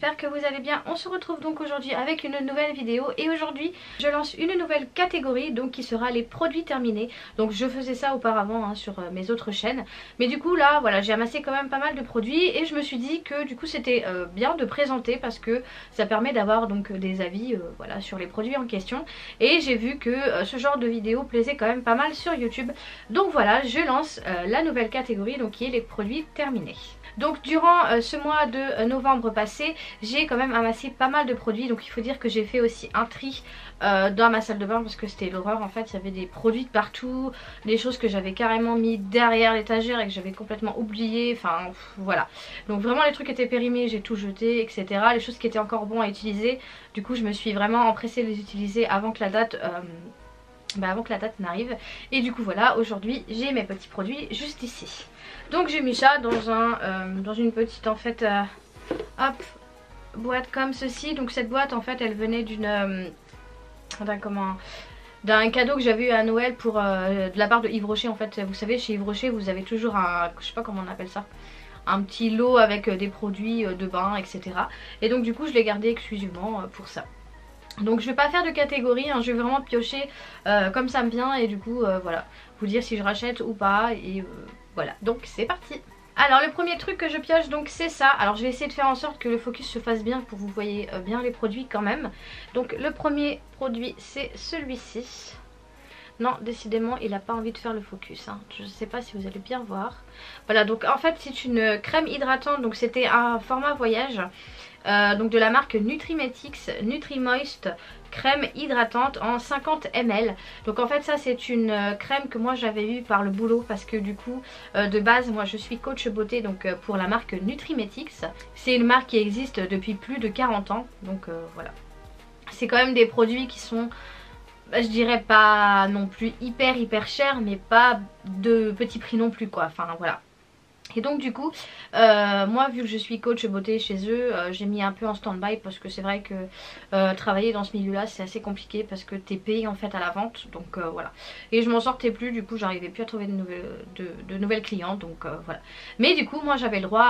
j'espère que vous allez bien. On se retrouve donc aujourd'hui avec une nouvelle vidéo et aujourd'hui je lance une nouvelle catégorie donc qui sera les produits terminés. Donc je faisais ça auparavant sur mes autres chaînes, mais du coup là voilà, j'ai amassé quand même pas mal de produits et je me suis dit que du coup c'était bien de présenter parce que ça permet d'avoir donc des avis voilà, sur les produits en question, et j'ai vu que ce genre de vidéo plaisait quand même pas mal sur YouTube. Donc voilà, je lance la nouvelle catégorie donc qui est les produits terminés. Donc durant ce mois de novembre passé, j'ai quand même amassé pas mal de produits. Donc il faut dire que j'ai fait aussi un tri dans ma salle de bain parce que c'était l'horreur en fait. Il y avait des produits de partout, des choses que j'avais carrément mis derrière l'étagère et que j'avais complètement oublié. Enfin voilà. Donc vraiment les trucs étaient périmés, j'ai tout jeté, etc. Les choses qui étaient encore bons à utiliser, du coup je me suis vraiment empressée de les utiliser avant que la date... n'arrive. Et du coup voilà, aujourd'hui j'ai mes petits produits juste ici. Donc j'ai mis ça dans une petite en fait hop, boîte comme ceci. Donc cette boîte en fait elle venait d'un cadeau que j'avais eu à Noël pour de la part de Yves Rocher en fait. Vous savez, chez Yves Rocher vous avez toujours un, je sais pas comment on appelle ça, un petit lot avec des produits de bain, etc. Et donc du coup je l'ai gardé exclusivement pour ça. Donc je vais pas faire de catégorie, je vais vraiment piocher comme ça me vient et du coup voilà, vous dire si je rachète ou pas et voilà, donc c'est parti. Alors le premier truc que je pioche donc c'est ça. Alors je vais essayer de faire en sorte que le focus se fasse bien pour que vous voyez bien les produits quand même. Donc le premier produit c'est celui-ci. Non, décidément il n'a pas envie de faire le focus, je ne sais pas si vous allez bien voir. Voilà, donc en fait c'est une crème hydratante, donc c'était un format voyage. Donc de la marque Nutrimetix Nutrimoist crème hydratante en 50 ml. Donc en fait ça c'est une crème que moi j'avais eu par le boulot parce que du coup de base moi je suis coach beauté donc pour la marque Nutrimetix. C'est une marque qui existe depuis plus de 40 ans donc voilà. C'est quand même des produits qui sont... je dirais pas non plus hyper cher mais pas de petit prix non plus quoi, enfin voilà. Et donc du coup moi vu que je suis coach beauté chez eux, j'ai mis un peu en stand-by parce que c'est vrai que travailler dans ce milieu là c'est assez compliqué parce que t'es payé en fait à la vente, donc voilà. Et je m'en sortais plus, du coup j'arrivais plus à trouver de nouvelles clientes, donc voilà. Mais du coup moi j'avais le droit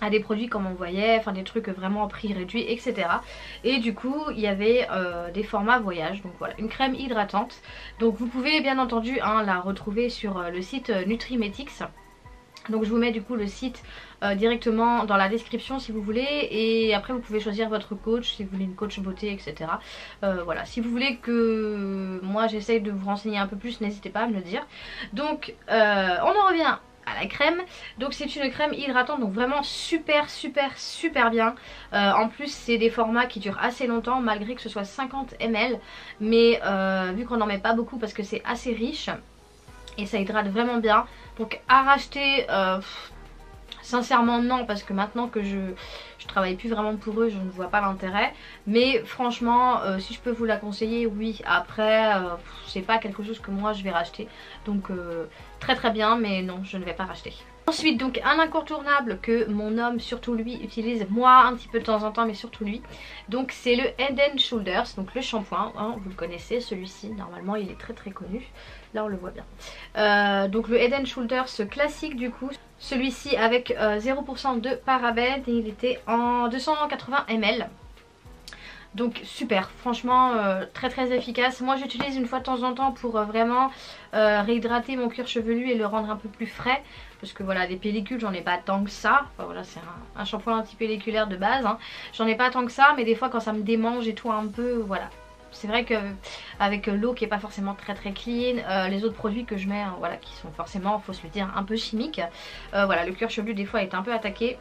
à des produits comme on voyait, enfin des trucs vraiment à prix réduit, etc. Et du coup il y avait des formats voyage, donc voilà, une crème hydratante. Donc vous pouvez bien entendu la retrouver sur le site Nutrimetix. Donc je vous mets du coup le site directement dans la description si vous voulez, et après vous pouvez choisir votre coach si vous voulez une coach beauté, etc. Voilà, si vous voulez que moi j'essaye de vous renseigner un peu plus, n'hésitez pas à me le dire. Donc on en revient à la crème. Donc c'est une crème hydratante, donc vraiment super bien. En plus c'est des formats qui durent assez longtemps malgré que ce soit 50 ml, mais vu qu'on n'en met pas beaucoup parce que c'est assez riche et ça hydrate vraiment bien. Donc à racheter, sincèrement non, parce que maintenant que je travaille plus vraiment pour eux, je ne vois pas l'intérêt. Mais franchement si je peux vous la conseiller, oui. Après c'est pas quelque chose que moi je vais racheter, donc très bien, mais non, je ne vais pas racheter. Ensuite donc un incontournable que mon homme surtout lui utilise, moi un petit peu de temps en temps mais surtout lui, donc c'est le Head and Shoulders, donc le shampoing, vous le connaissez celui-ci, normalement il est très connu, là on le voit bien. Donc le Head and Shoulders classique du coup, celui-ci avec 0% de parabènes, et il était en 280 ml. Donc super, franchement très efficace. Moi j'utilise une fois de temps en temps pour vraiment réhydrater mon cuir chevelu et le rendre un peu plus frais. Parce que voilà, des pellicules j'en ai pas tant que ça. Enfin voilà, c'est un shampoing anti-pelliculaire de base, J'en ai pas tant que ça, mais des fois quand ça me démange et tout un peu, voilà. C'est vrai que avec l'eau qui est pas forcément très clean, les autres produits que je mets, voilà, qui sont forcément, faut se le dire, un peu chimiques. Voilà, le cuir chevelu des fois est un peu attaqué.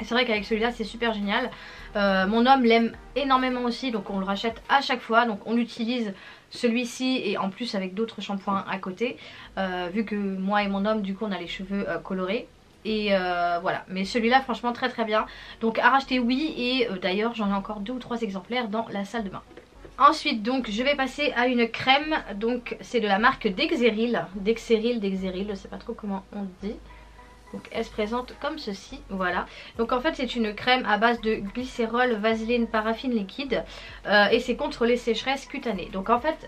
C'est vrai qu'avec celui-là c'est super génial. Mon homme l'aime énormément aussi, donc on le rachète à chaque fois. Donc on utilise celui-ci et en plus avec d'autres shampoings à côté, vu que moi et mon homme du coup on a les cheveux colorés. Et voilà, mais celui-là franchement très bien. Donc à racheter oui, et d'ailleurs j'en ai encore 2 ou 3 exemplaires dans la salle de bain. Ensuite donc je vais passer à une crème, donc c'est de la marque Dexeril, je sais pas trop comment on dit. Donc elle se présente comme ceci, voilà. Donc en fait c'est une crème à base de glycérol, vaseline, paraffine liquide, et c'est contre les sécheresses cutanées. Donc en fait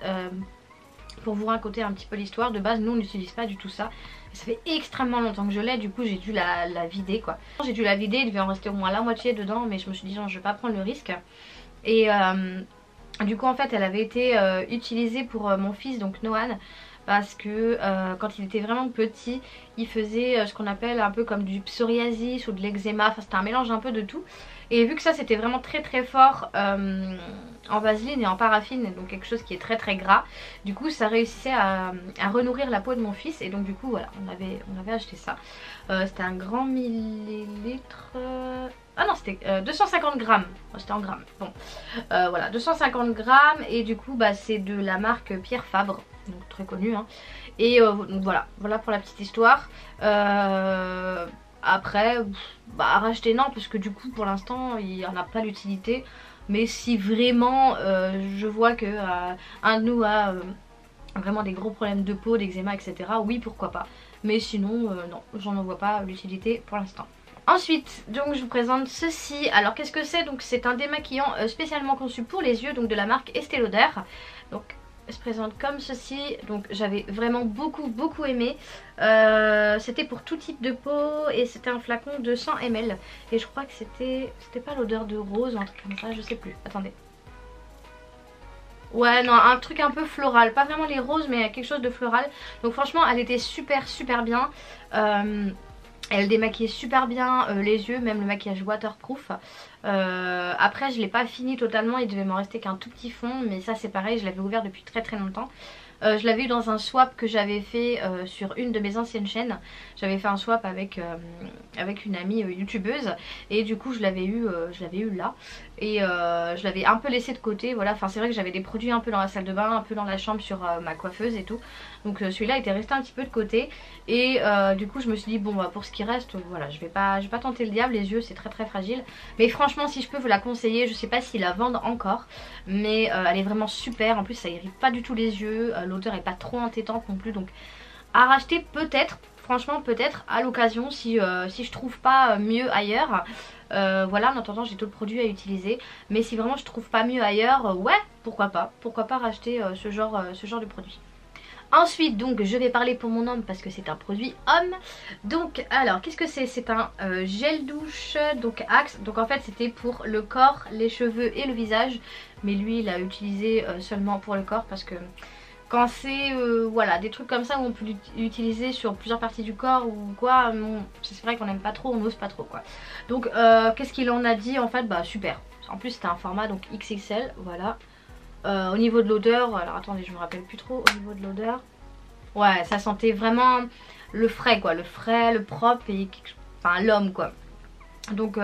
Pour vous raconter un petit peu l'histoire, de base nous on n'utilise pas du tout ça. Ça fait extrêmement longtemps que je l'ai, du coup j'ai dû la vider quoi. J'ai dû la vider, il devait en rester au moins la moitié dedans, mais je me suis dit non, je vais pas prendre le risque. Et du coup en fait elle avait été utilisée pour mon fils, donc Noan, parce que quand il était vraiment petit, il faisait ce qu'on appelle un peu comme du psoriasis ou de l'eczéma, enfin c'était un mélange un peu de tout. Et vu que ça c'était vraiment très très fort en vaseline et en paraffine, donc quelque chose qui est très très gras, du coup ça réussissait à renourrir la peau de mon fils. Et donc du coup voilà, on avait acheté ça. C'était un grand millilitre... Ah non, c'était 250 grammes. Oh, c'était en grammes. Bon, voilà, 250 grammes. Et du coup, bah, c'est de la marque Pierre Fabre, donc très connue. Hein. Et donc voilà, voilà pour la petite histoire. Après, bah, à racheter non, parce que du coup, pour l'instant, il n'y en a pas l'utilité. Mais si vraiment je vois que un de nous a vraiment des gros problèmes de peau, d'eczéma, etc., oui, pourquoi pas. Mais sinon, non, j'en vois pas l'utilité pour l'instant. Ensuite, donc je vous présente ceci. Alors qu'est-ce que c'est? Donc c'est un démaquillant spécialement conçu pour les yeux, donc de la marque Estée Lauder. Donc elle se présente comme ceci. Donc j'avais vraiment beaucoup aimé. C'était pour tout type de peau et c'était un flacon de 100 ml. Et je crois que c'était pas l'odeur de rose ou un truc comme ça, je sais plus. Attendez. Ouais non, un truc un peu floral, pas vraiment les roses mais quelque chose de floral. Donc franchement elle était super bien. Elle démaquillait super bien les yeux, même le maquillage waterproof. Après je l'ai pas fini totalement, il devait m'en rester qu'un tout petit fond. Mais ça c'est pareil, je l'avais ouvert depuis très longtemps. Je l'avais eu dans un swap que j'avais fait sur une de mes anciennes chaînes. J'avais fait un swap avec une amie youtubeuse. Et du coup je l'avais eu là. Et je l'avais un peu laissé de côté. Voilà, enfin c'est vrai que j'avais des produits un peu dans la salle de bain, un peu dans la chambre sur ma coiffeuse et tout. Donc celui-là était resté un petit peu de côté. Et du coup je me suis dit bon bah pour ce qui reste, voilà, je vais pas tenter le diable. Les yeux c'est très fragile. Mais franchement si je peux vous la conseiller, je sais pas s'ils la vendent encore. Mais elle est vraiment super. En plus ça irrite pas du tout les yeux. L'odeur est pas trop entêtante non plus. Donc à racheter peut-être. Franchement peut-être à l'occasion si je trouve pas mieux ailleurs. Voilà, en attendant j'ai d'autres produits à utiliser. Mais si vraiment je trouve pas mieux ailleurs, ouais, pourquoi pas racheter ce genre de produit. Ensuite donc je vais parler pour mon homme parce que c'est un produit homme. Donc alors qu'est-ce que c'est? C'est un gel douche donc Axe. Donc en fait c'était pour le corps, les cheveux et le visage. Mais lui il a utilisé seulement pour le corps parce que quand c'est voilà, des trucs comme ça où on peut l'utiliser sur plusieurs parties du corps ou quoi, c'est vrai qu'on n'aime pas trop, on n'ose pas trop quoi. Donc qu'est-ce qu'il en a dit? En fait bah super. En plus c'était un format donc XXL, voilà. Au niveau de l'odeur, alors attendez je me rappelle plus trop au niveau de l'odeur. Ouais ça sentait vraiment le frais quoi, le frais, le propre et enfin l'homme quoi. Donc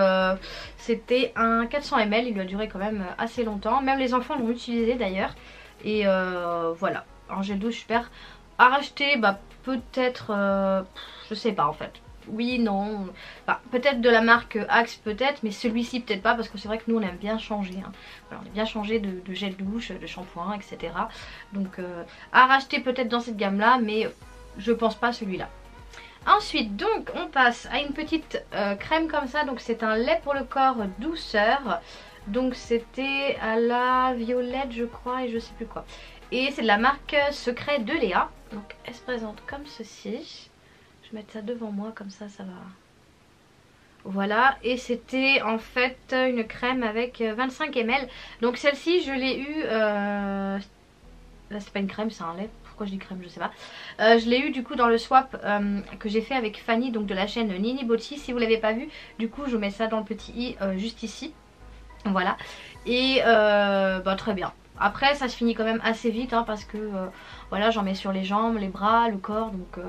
c'était un 400 ml, il lui a duré quand même assez longtemps. Même les enfants l'ont utilisé d'ailleurs. Et voilà, un gel douche super. À racheter bah peut-être, je sais pas en fait. Oui, non, enfin, peut-être de la marque Axe peut-être, mais celui-ci peut-être pas parce que c'est vrai que nous on aime bien changer. Hein. Voilà, on aime bien changer de gel douche, de shampoing, etc. Donc à racheter peut-être dans cette gamme là, mais je pense pas celui-là. Ensuite donc on passe à une petite crème comme ça, donc c'est un lait pour le corps douceur. Donc c'était à la violette je crois et je sais plus quoi. Et c'est de la marque Secret de Léa. Donc elle se présente comme ceci. Je vais mettre ça devant moi comme ça va. Voilà, et c'était en fait une crème avec 25 ml. Donc celle-ci je l'ai eu... Là c'est pas une crème, c'est un lait. Pourquoi je dis crème, je sais pas. Je l'ai eu du coup dans le swap que j'ai fait avec Fanny, donc de la chaîne Nini Botti. Si vous l'avez pas vu, du coup je vous mets ça dans le petit i juste ici. Voilà, et bah, très bien. Après ça se finit quand même assez vite hein, parce que voilà, j'en mets sur les jambes, les bras, le corps, donc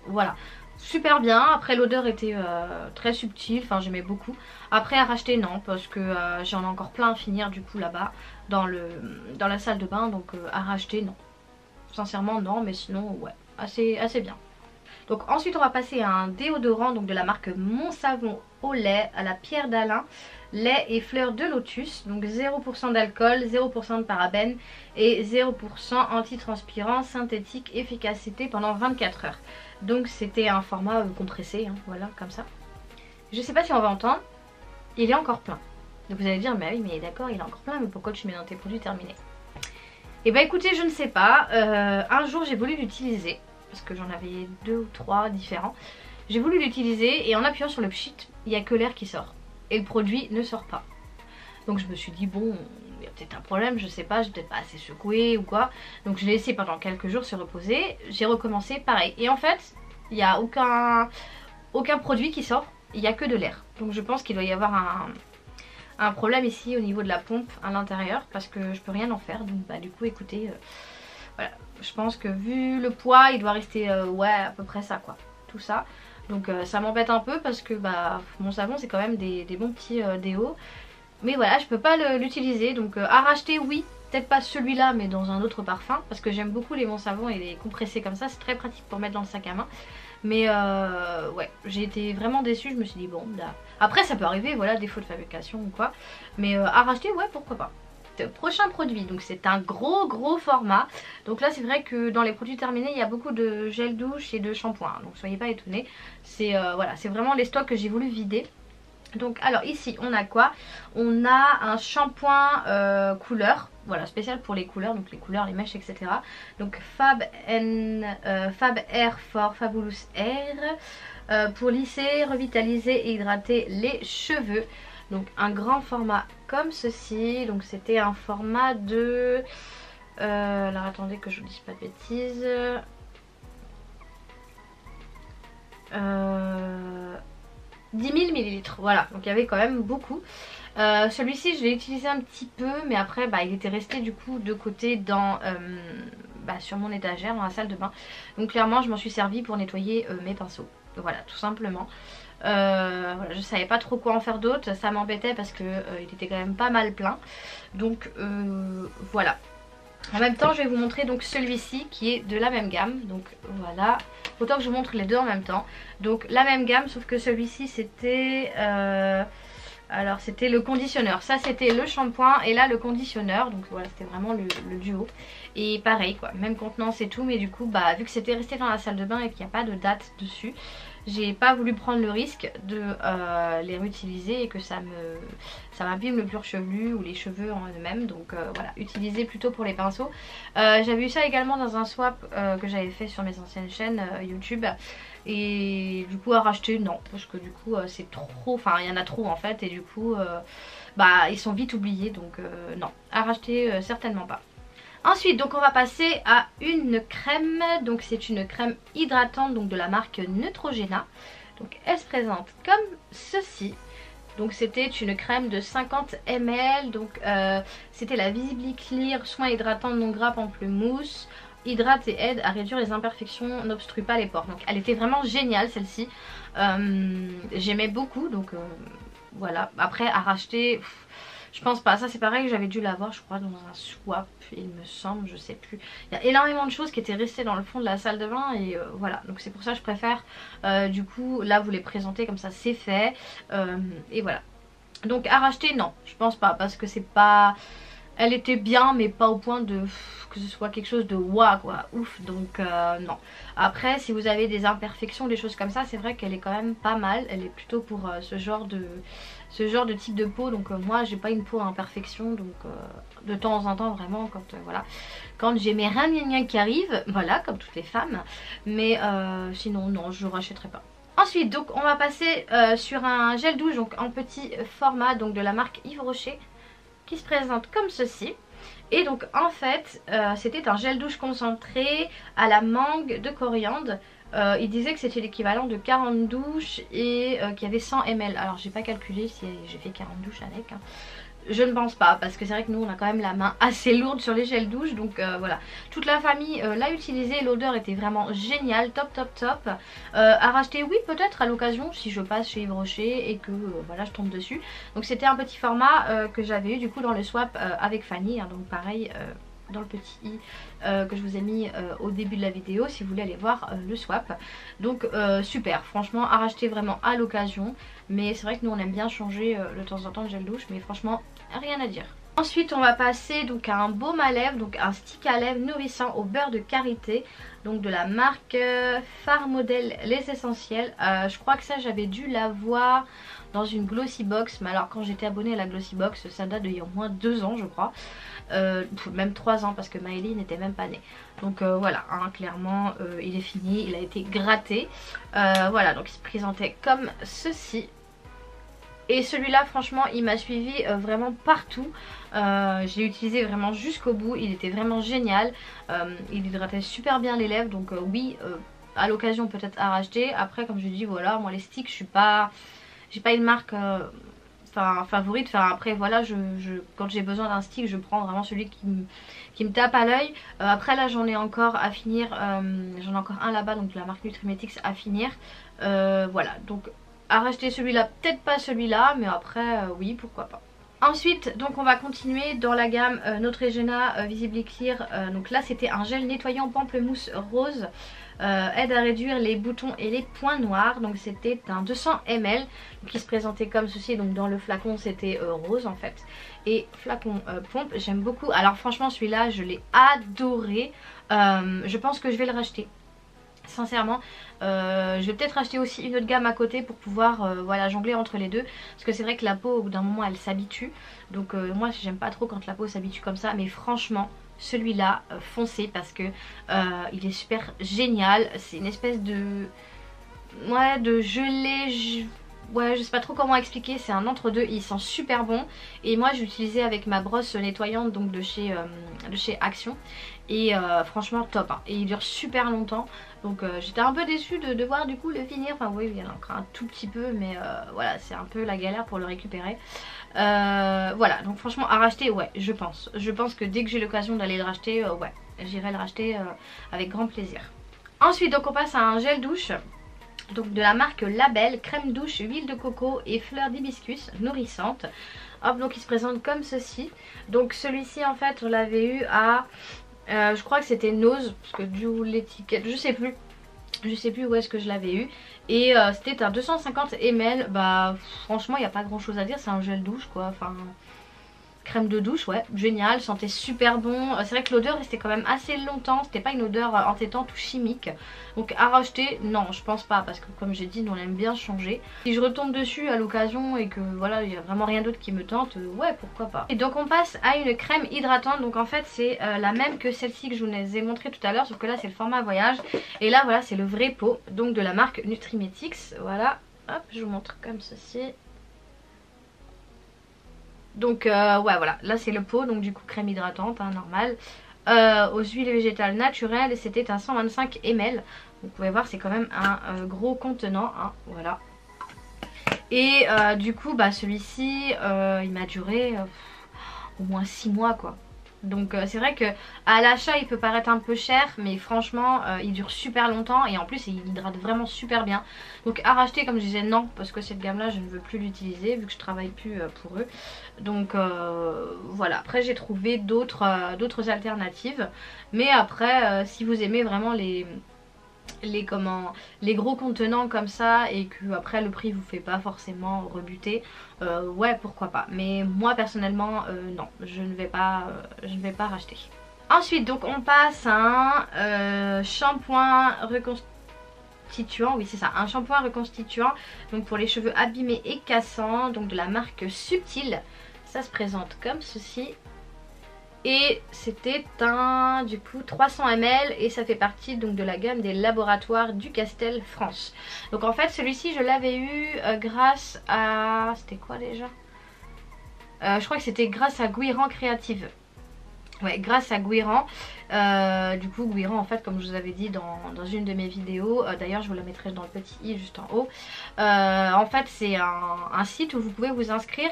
voilà. Super bien, après l'odeur était très subtile, enfin j'aimais beaucoup. Après à racheter non, parce que j'en ai encore plein à finir du coup là-bas dans la salle de bain, donc à racheter non. Sincèrement non, mais sinon ouais, assez bien. Donc ensuite on va passer à un déodorant donc de la marque Mon Savon au lait à la pierre d'Alain, lait et fleurs de lotus, donc 0% d'alcool, 0% de parabènes et 0% antitranspirant synthétique, efficacité pendant 24 heures. Donc c'était un format compressé, hein, voilà comme ça. Je sais pas si on va entendre, il est encore plein. Donc vous allez dire mais oui mais d'accord il est encore plein, mais pourquoi tu mets dans tes produits terminés? Et bah écoutez, je ne sais pas, un jour j'ai voulu l'utiliser, parce que j'en avais 2 ou 3 différents. J'ai voulu l'utiliser et en appuyant sur le pchit, il n'y a que l'air qui sort. Et le produit ne sort pas. Donc je me suis dit bon, il y a peut-être un problème, je sais pas, j'ai peut-être pas assez secoué ou quoi. Donc je l'ai laissé pendant quelques jours se reposer, j'ai recommencé pareil. Et en fait, il n'y a aucun produit qui sort, il n'y a que de l'air. Donc je pense qu'il doit y avoir un problème ici au niveau de la pompe à l'intérieur parce que je peux rien en faire. Donc bah du coup écoutez, voilà, je pense que vu le poids, il doit rester ouais à peu près ça quoi, tout ça. Donc ça m'embête un peu parce que bah mon savon c'est quand même des bons petits déos. Mais voilà, je peux pas l'utiliser. Donc à racheter oui, peut-être pas celui-là mais dans un autre parfum. Parce que j'aime beaucoup les bons savons et les compressés comme ça. C'est très pratique pour mettre dans le sac à main. Mais ouais, j'ai été vraiment déçue. Je me suis dit bon, là. Après ça peut arriver, voilà, défaut de fabrication ou quoi. Mais à racheter, ouais, pourquoi pas. Prochain produit, donc c'est un gros format. Donc là c'est vrai que dans les produits terminés il y a beaucoup de gel douche et de shampoing, donc soyez pas étonnés. C'est voilà, c'est vraiment les stocks que j'ai voulu vider. Donc alors ici on a quoi? On a un shampoing couleur, voilà, spécial pour les couleurs, donc les couleurs, les mèches, etc. Donc Fab Air for Fabulous Air pour lisser, revitaliser et hydrater les cheveux. Donc un grand format comme ceci. Donc c'était un format de... alors attendez que je vous dise pas de bêtises. 10 000 millilitres. Voilà, donc il y avait quand même beaucoup. Celui-ci je l'ai utilisé un petit peu. Mais après bah, il était resté du coup de côté dans... sur mon étagère dans la salle de bain. Donc clairement je m'en suis servi pour nettoyer mes pinceaux. Voilà, tout simplement. Voilà, je savais pas trop quoi en faire d'autre, ça m'embêtait parce que il était quand même pas mal plein. Donc voilà. En même temps je vais vous montrer donc celui-ci qui est de la même gamme. Donc voilà, autant que je vous montre les deux en même temps. Donc la même gamme sauf que celui-ci c'était alors c'était le conditionneur. Ça c'était le shampoing et là le conditionneur. Donc voilà, c'était vraiment le duo. Et pareil quoi, même contenance et tout. Mais du coup bah vu que c'était resté dans la salle de bain et qu'il n'y a pas de date dessus, j'ai pas voulu prendre le risque de les réutiliser et que ça m'abîme le cuir chevelu ou les cheveux en eux-mêmes. Donc voilà, utiliser plutôt pour les pinceaux. J'avais eu ça également dans un swap que j'avais fait sur mes anciennes chaînes YouTube. Et du coup à racheter non, parce que du coup c'est trop, enfin il y en a trop en fait. Et du coup bah ils sont vite oubliés. Donc non, à racheter certainement pas. Ensuite donc on va passer à une crème. Donc c'est une crème hydratante donc de la marque Neutrogena. Donc elle se présente comme ceci. Donc c'était une crème de 50 ml. Donc c'était la Visibly Clear soin hydratant non gras pamplemousse. Hydrate et aide à réduire les imperfections, n'obstrue pas les pores. Donc elle était vraiment géniale celle-ci. J'aimais beaucoup. Donc voilà, après à racheter... Je pense pas, ça c'est pareil, j'avais dû l'avoir je crois dans un swap il me semble, je sais plus. Il y a énormément de choses qui étaient restées dans le fond de la salle de bain et voilà. Donc c'est pour ça que je préfère du coup là vous les présenter comme ça c'est fait. Et voilà. Donc à racheter non, je pense pas parce que c'est pas... Elle était bien mais pas au point de que ce soit quelque chose de waouh quoi, ouf. Donc non. Après si vous avez des imperfections, des choses comme ça, c'est vrai qu'elle est quand même pas mal. Elle est plutôt pour ce genre de type de peau. Donc moi j'ai pas une peau à imperfection. Donc de temps en temps vraiment quand voilà, quand j'ai mes reins qui arrivent, voilà comme toutes les femmes. Mais sinon non, je rachèterai pas. Ensuite donc on va passer sur un gel douche donc en petit format donc de la marque Yves Rocher, qui se présente comme ceci. Et donc en fait c'était un gel douche concentré à la mangue de coriandre. Il disait que c'était l'équivalent de 40 douches et qu'il y avait 100 ml. Alors j'ai pas calculé si j'ai fait 40 douches avec hein. Je ne pense pas parce que c'est vrai que nous on a quand même la main assez lourde sur les gels douche. Donc voilà, toute la famille l'a utilisé, l'odeur était vraiment géniale, top. À racheter oui peut-être à l'occasion si je passe chez Yves Rocher et que voilà je tombe dessus. Donc c'était un petit format que j'avais eu du coup dans le swap avec Fanny hein, donc pareil dans le petit i que je vous ai mis au début de la vidéo si vous voulez aller voir le swap. Donc super, franchement à racheter vraiment à l'occasion. Mais c'est vrai que nous on aime bien changer de temps en temps le gel douche, mais franchement rien à dire. Ensuite on va passer donc à un baume à lèvres, donc un stick à lèvres nourrissant au beurre de karité, donc de la marque Phare Modèle Les Essentiels. Je crois que ça j'avais dû l'avoir dans une Glossy Box, mais alors quand j'étais abonnée à la Glossy Box ça date d'il y a au moins 2 ans je crois, même 3 ans parce que Maëlie n'était même pas née. Donc voilà, hein, clairement il est fini, il a été gratté. Voilà, donc il se présentait comme ceci. Et celui-là franchement il m'a suivi vraiment partout. Je l'ai utilisé vraiment jusqu'au bout, il était vraiment génial. Il hydratait super bien les lèvres, donc oui, à l'occasion peut-être à racheter. Après comme je dis voilà, moi les sticks je suis pas, j'ai pas une marque favorite. Enfin après voilà, quand j'ai besoin d'un stick je prends vraiment celui qui me tape à l'œil. Après là j'en ai encore à finir, j'en ai encore un là-bas, donc de la marque Nutrimetix à finir. Voilà, donc à racheter celui-là, peut-être pas celui-là, mais après oui pourquoi pas. Ensuite donc on va continuer dans la gamme Neutrogena Visibly Clear. Donc là c'était un gel nettoyant pamplemousse rose, aide à réduire les boutons et les points noirs. Donc c'était un 200 ml qui se présentait comme ceci. Donc dans le flacon c'était rose en fait, et flacon pompe, j'aime beaucoup. Alors franchement celui-là je l'ai adoré. Je pense que je vais le racheter sincèrement. Je vais peut-être acheter aussi une autre gamme à côté pour pouvoir voilà, jongler entre les deux, parce que c'est vrai que la peau au bout d'un moment elle s'habitue. Donc moi j'aime pas trop quand la peau s'habitue comme ça, mais franchement celui-là foncez, parce que il est super génial. C'est une espèce de gelée, ouais je sais pas trop comment expliquer, c'est un entre-deux, il sent super bon. Et moi j'ai utilisé avec ma brosse nettoyante donc de chez Action, et franchement top hein. Et il dure super longtemps, donc j'étais un peu déçue de devoir du coup le finir. Enfin oui il y en a encore un tout petit peu, mais voilà c'est un peu la galère pour le récupérer. Voilà donc franchement à racheter, ouais je pense que dès que j'ai l'occasion d'aller le racheter, ouais j'irai le racheter avec grand plaisir. Ensuite donc on passe à un gel douche, donc de la marque Label, crème douche, huile de coco et fleurs d'hibiscus nourrissante. Hop, donc il se présente comme ceci. Donc celui-ci en fait on l'avait eu à je crois que c'était Nose, parce que du l'étiquette je sais plus où est-ce que je l'avais eu. Et c'était un 250 ml. Bah franchement il n'y a pas grand chose à dire, c'est un gel douche quoi, enfin crème de douche, ouais, génial, sentait super bon. C'est vrai que l'odeur restait quand même assez longtemps, c'était pas une odeur entêtante ou chimique. Donc à racheter, non, je pense pas, parce que comme j'ai dit, nous on aime bien changer. Si je retombe dessus à l'occasion et que voilà, il y a vraiment rien d'autre qui me tente, ouais, pourquoi pas. Et donc on passe à une crème hydratante. Donc en fait c'est la même que celle-ci que je vous ai montré tout à l'heure, sauf que là c'est le format voyage. Et là voilà, c'est le vrai pot, donc de la marque Nutrimetix. Voilà, hop, je vous montre comme ceci. Donc ouais voilà, là c'est le pot, donc du coup crème hydratante hein, normale, aux huiles végétales naturelles, et c'était un 125 ml. Vous pouvez voir c'est quand même un gros contenant hein, voilà. Et du coup bah celui-ci il m'a duré au moins 6 mois quoi. Donc c'est vrai que à l'achat il peut paraître un peu cher, mais franchement il dure super longtemps, et en plus il hydrate vraiment super bien. Donc à racheter comme je disais non, parce que cette gamme là je ne veux plus l'utiliser vu que je travaille plus pour eux. Donc voilà, après j'ai trouvé d'autres alternatives. Mais après si vous aimez vraiment les gros contenants comme ça, et que après le prix vous fait pas forcément rebuter, ouais pourquoi pas. Mais moi personnellement non, je ne vais pas racheter. Ensuite donc on passe à un shampoing reconstituant, oui c'est ça, un shampoing reconstituant donc pour les cheveux abîmés et cassants, donc de la marque Subtil. Ça se présente comme ceci. Et c'était un du coup 300 ml, et ça fait partie donc de la gamme des laboratoires du Castel France. Donc en fait celui-ci je l'avais eu grâce à... C'était quoi déjà je crois que c'était grâce à Guiran Créative. Ouais, grâce à Guiran. Du coup Guiran en fait comme je vous avais dit dans une de mes vidéos, d'ailleurs je vous la mettrai dans le petit i juste en haut. En fait c'est un site où vous pouvez vous inscrire,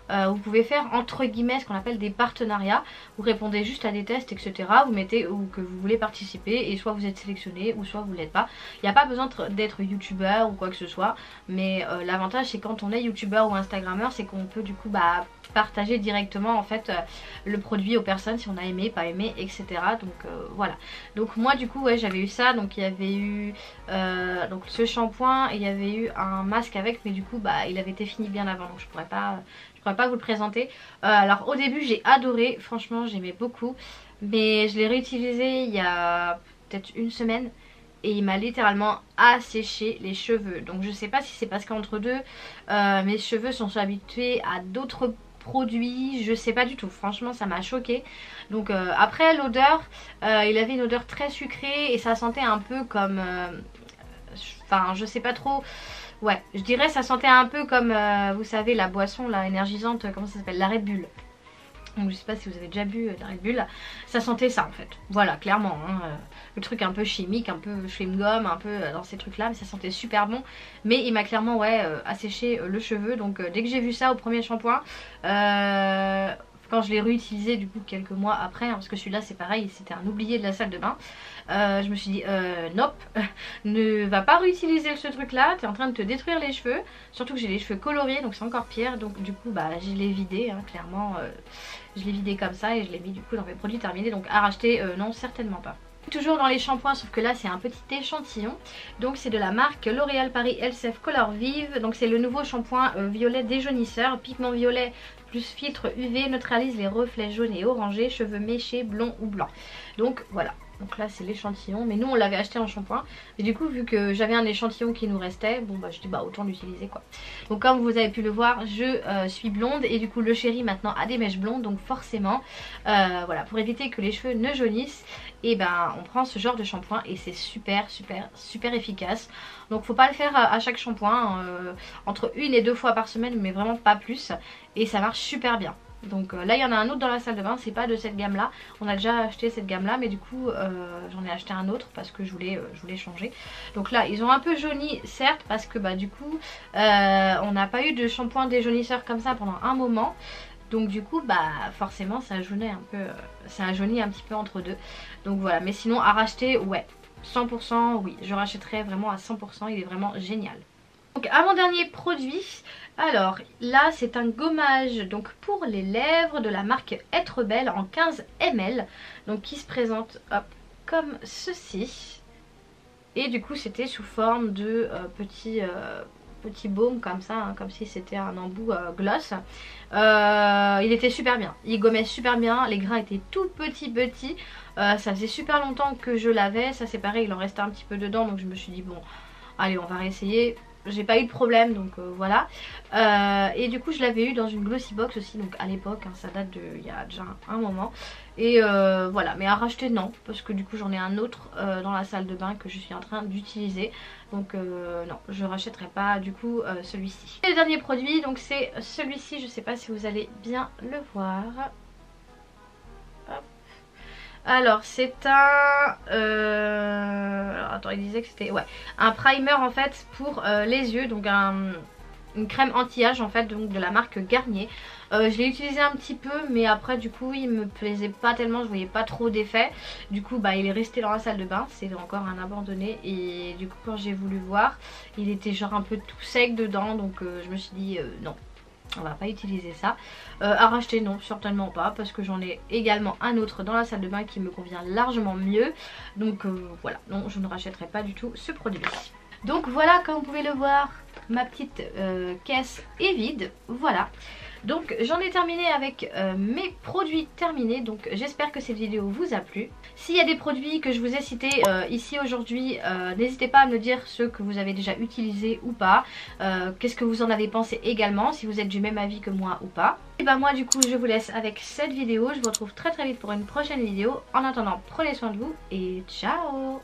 vous pouvez faire entre guillemets ce qu'on appelle des partenariats. Vous répondez juste à des tests etc, vous mettez où que vous voulez participer, et soit vous êtes sélectionné ou soit vous l'êtes pas. Il n'y a pas besoin d'être youtubeur ou quoi que ce soit, mais l'avantage c'est quand on est youtubeur ou instagrammeur, c'est qu'on peut du coup partager directement en fait le produit aux personnes si on a aimé, pas aimé etc. donc voilà. Donc moi du coup ouais j'avais eu ça, donc il y avait eu donc ce shampoing et il y avait eu un masque avec, mais du coup bah il avait été fini bien avant, donc je pourrais pas vous le présenter. Alors au début j'ai adoré, franchement j'aimais beaucoup, mais je l'ai réutilisé il y a peut-être une semaine et il m'a littéralement asséché les cheveux. Donc je sais pas si c'est parce qu'entre deux mes cheveux sont habitués à d'autres produits, je sais pas du tout, franchement ça m'a choqué. Donc après l'odeur, il avait une odeur très sucrée et ça sentait un peu comme enfin je sais pas trop. Ouais, je dirais ça sentait un peu comme vous savez la boisson là énergisante, comment ça s'appelle, la Red Bull. Donc je sais pas si vous avez déjà bu de la Red Bull, ça sentait ça en fait. Voilà, clairement, hein, le truc un peu chimique, un peu chewing-gum, un peu dans ces trucs là, mais ça sentait super bon. Mais il m'a clairement ouais asséché le cheveu, donc dès que j'ai vu ça au premier shampoing, quand je l'ai réutilisé du coup quelques mois après, hein, parce que celui-là c'est pareil, c'était un oublié de la salle de bain, je me suis dit nope, ne va pas réutiliser ce truc là, t'es en train de te détruire les cheveux, surtout que j'ai les cheveux colorés donc c'est encore pire. Donc du coup bah je l'ai vidé, hein, clairement je l'ai vidé comme ça et je l'ai mis du coup dans mes produits terminés, donc à racheter non certainement pas. Toujours dans les shampoings, sauf que là c'est un petit échantillon. Donc c'est de la marque L'Oréal Paris LCF Color Vive. Donc c'est le nouveau shampoing violet déjaunisseur. Pigment violet plus filtre UV neutralise les reflets jaunes et orangés, cheveux méchés, blonds ou blancs. Donc voilà. Donc là c'est l'échantillon, mais nous on l'avait acheté en shampoing. Et du coup vu que j'avais un échantillon qui nous restait, bon bah je dis bah autant l'utiliser quoi. Donc comme vous avez pu le voir, je suis blonde et du coup le chéri maintenant a des mèches blondes. Donc forcément voilà, pour éviter que les cheveux ne jaunissent, et ben on prend ce genre de shampoing et c'est super efficace. Donc faut pas le faire à chaque shampoing, entre 1 et 2 fois par semaine, mais vraiment pas plus, et ça marche super bien. Donc là il y en a un autre dans la salle de bain, c'est pas de cette gamme là, on a déjà acheté cette gamme là, mais du coup j'en ai acheté un autre parce que je voulais changer. Donc là ils ont un peu jauni certes, parce que bah du coup on n'a pas eu de shampoing déjaunisseur comme ça pendant un moment. Donc du coup bah forcément ça jaunit un peu, ça a jauni un petit peu entre deux. Donc voilà, mais sinon à racheter ouais 100% oui, je rachèterai vraiment à 100%, il est vraiment génial. Donc avant-dernier produit, alors là c'est un gommage donc pour les lèvres de la marque Être Belle en 15 ml. Donc qui se présente hop comme ceci. Et du coup c'était sous forme de petit baume comme ça, hein, comme si c'était un embout gloss. Il était super bien, il gommait super bien, les grains étaient tout petits. Ça faisait super longtemps que je l'avais, ça c'est pareil, il en restait un petit peu dedans, donc je me suis dit bon allez on va réessayer. J'ai pas eu de problème, donc voilà. Et du coup je l'avais eu dans une glossy box aussi, donc à l'époque, hein, ça date de il y a déjà un moment. Et voilà, mais à racheter non, parce que du coup j'en ai un autre dans la salle de bain que je suis en train d'utiliser. Donc non, je rachèterai pas du coup celui-ci. Et le dernier produit, donc c'est celui-ci, je sais pas si vous allez bien le voir. Hop. Alors c'est un alors attends, il disait que c'était ouais, un primer en fait pour les yeux, donc une crème anti-âge en fait, donc de la marque Garnier. Je l'ai utilisé un petit peu, mais après du coup il me plaisait pas tellement, je voyais pas trop d'effet. Du coup bah il est resté dans la salle de bain, c'est encore un abandonné. Et du coup quand j'ai voulu voir, il était genre un peu tout sec dedans, donc je me suis dit non, on va pas utiliser ça. À racheter non, certainement pas, parce que j'en ai également un autre dans la salle de bain qui me convient largement mieux. Donc voilà, non, je ne rachèterai pas du tout ce produit. Donc voilà, comme vous pouvez le voir, ma petite caisse est vide, voilà. Donc j'en ai terminé avec mes produits terminés, donc j'espère que cette vidéo vous a plu. S'il y a des produits que je vous ai cités ici aujourd'hui, n'hésitez pas à me dire ceux que vous avez déjà utilisés ou pas. Qu'est-ce que vous en avez pensé également, si vous êtes du même avis que moi ou pas. Et bah moi du coup je vous laisse avec cette vidéo, je vous retrouve très vite pour une prochaine vidéo. En attendant, prenez soin de vous et ciao.